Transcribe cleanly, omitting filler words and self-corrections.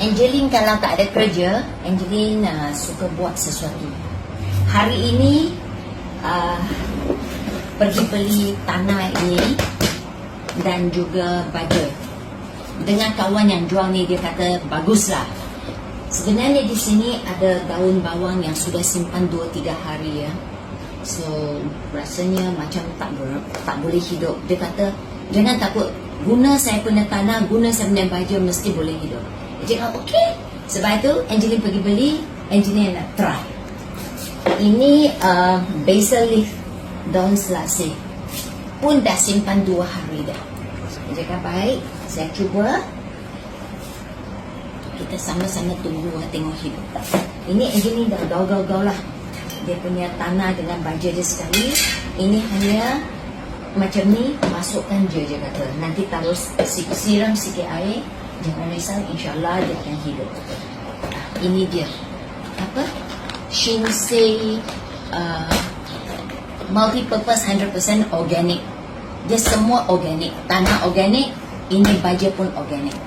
Angeline kalau tak ada kerja, Angeline suka buat sesuatu. Hari ini pergi beli tanah ini dan juga baja. Dengan kawan yang jual ni, dia kata baguslah. Sebenarnya di sini ada daun bawang yang sudah simpan 2-3 hari ya. So rasanya macam tak boleh hidup. Dia kata jangan takut, guna saya punya tanah, guna saya punya baja, mesti boleh hidup. Dia cakap okey. Sebab itu Angeline pergi beli, Angeline nak try. Ini basil leaf, daun selasih, pun dah simpan 2 hari dah. Dia cakap baik, saya cuba. Kita sama-sama tunggu tengok hidup tak. Ini Angeline dah gaul-gaul lah dia punya tanah dengan baja dia sekali. Ini hanya macam ni, masukkan je kata. Nanti taruh siram sikit air, jangan risau, insyaAllah dia akan hidup. Ini dia apa, Shinsei multi-purpose 100% organic. Dia semua organic, tanah organic, ini baja pun organic.